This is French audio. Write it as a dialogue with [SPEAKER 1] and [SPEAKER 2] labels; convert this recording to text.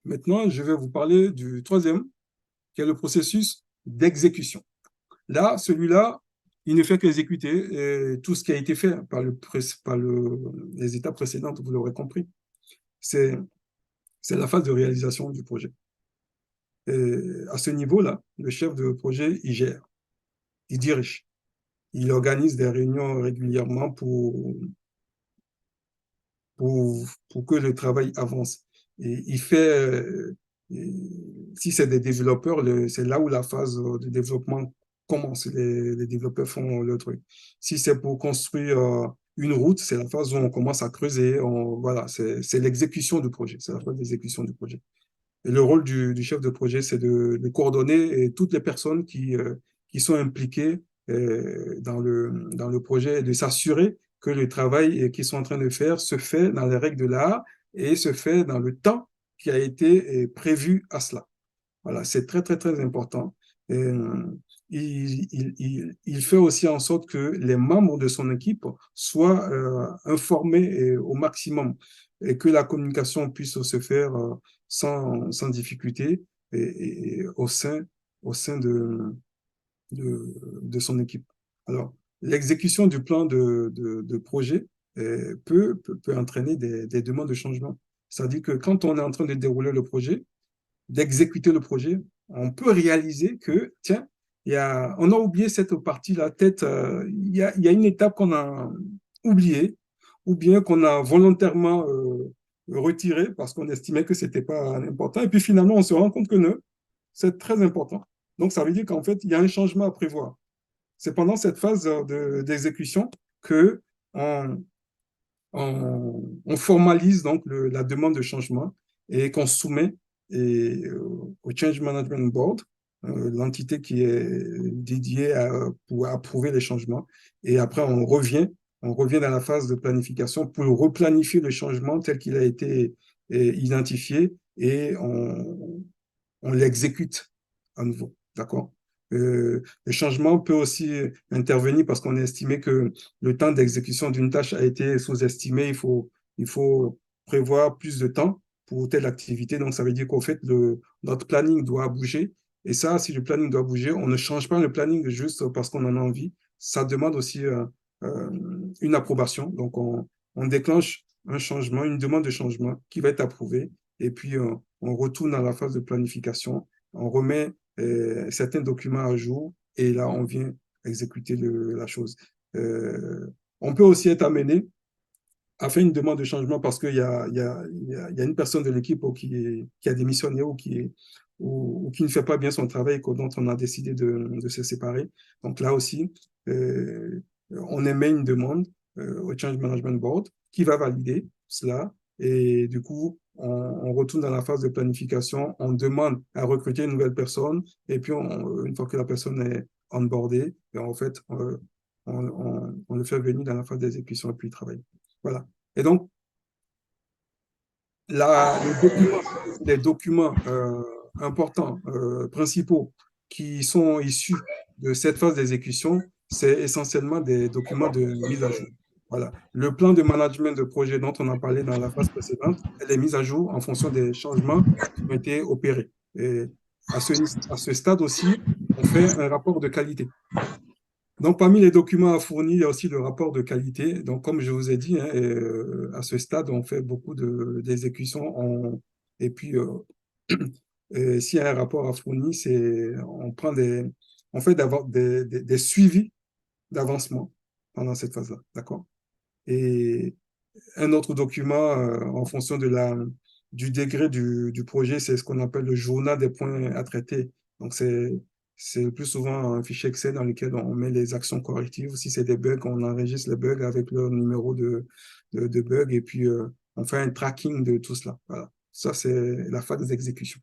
[SPEAKER 1] Maintenant, je vais vous parler du troisième, qui est le processus d'exécution. Là, celui-là, il ne fait qu'exécuter tout ce qui a été fait les étapes précédentes, vous l'aurez compris. C'est la phase de réalisation du projet. Et à ce niveau-là, le chef de projet, il gère, il dirige, il organise des réunions régulièrement pour que le travail avance. Et il fait, et si c'est des développeurs, c'est là où la phase de développement commence. Les développeurs font le truc. Si c'est pour construire une route, c'est la phase où on commence à creuser. Voilà, c'est l'exécution du projet. C'est la phase d'exécution du projet. Et le rôle du chef de projet, c'est de coordonner toutes les personnes qui sont impliquées dans le projet et de s'assurer que le travail qu'ils sont en train de faire se fait dans les règles de l'art et se fait dans le temps qui a été prévu à cela. Voilà, c'est très, très, très important. Il fait aussi en sorte que les membres de son équipe soient informés au maximum et que la communication puisse se faire sans difficulté et au sein de son équipe. Alors, l'exécution du plan de projet peut entraîner des demandes de changement. C'est-à-dire que quand on est en train de dérouler le projet, d'exécuter le projet, on peut réaliser que, tiens, on a oublié cette partie-là, peut-être il y a une étape qu'on a oubliée, ou bien qu'on a volontairement retirée parce qu'on estimait que ce n'était pas important. Et puis finalement, on se rend compte que non, c'est très important. Donc, ça veut dire qu'en fait, il y a un changement à prévoir. C'est pendant cette phase d'exécution que on formalise donc la demande de changement et qu'on soumet au Change Management Board, l'entité qui est dédiée pour approuver les changements. Et après, on revient dans la phase de planification pour replanifier le changement tel qu'il a été identifié et on l'exécute à nouveau. D'accord? Le changement peut aussi intervenir parce qu'on a estimé que le temps d'exécution d'une tâche a été sous-estimé. Il faut prévoir plus de temps pour telle activité. Donc, ça veut dire qu'au fait, notre planning doit bouger. Et ça, si le planning doit bouger, on ne change pas le planning juste parce qu'on en a envie. Ça demande aussi euh, une approbation. Donc, on déclenche un changement, une demande de changement qui va être approuvée. Et puis, on retourne à la phase de planification. On remet certains documents à jour et là, on vient exécuter la chose. On peut aussi être amené à faire une demande de changement parce qu'il y a une personne de l'équipe qui a démissionné ou qui ne fait pas bien son travail dont on a décidé de se séparer. Donc là aussi, on émet une demande au Change Management Board qui va valider cela et du coup, on retourne dans la phase de planification, on demande à recruter une nouvelle personne et puis une fois que la personne est onboardée, en fait, on le fait venir dans la phase d'exécution et puis il travaille. Voilà. Et donc, les documents importants, principaux, qui sont issus de cette phase d'exécution, c'est essentiellement des documents de mise à jour. Voilà. Le plan de management de projet dont on a parlé dans la phase précédente, elle est mise à jour en fonction des changements qui ont été opérés. Et à ce stade aussi, on fait un rapport de qualité. Donc, parmi les documents à fournir, il y a aussi le rapport de qualité. Donc, comme je vous ai dit, hein, à ce stade, on fait beaucoup d'exécutions. Et puis, s'il y a un rapport à fournir, on fait d'avoir des suivis d'avancement pendant cette phase-là. D'accord? Et un autre document, en fonction du degré du projet, c'est ce qu'on appelle le journal des points à traiter. Donc, c'est le plus souvent un fichier Excel dans lequel on met les actions correctives. Si c'est des bugs, on enregistre les bugs avec leur numéro de bug et puis on fait un tracking de tout cela. Voilà. Ça, c'est la phase d'exécution.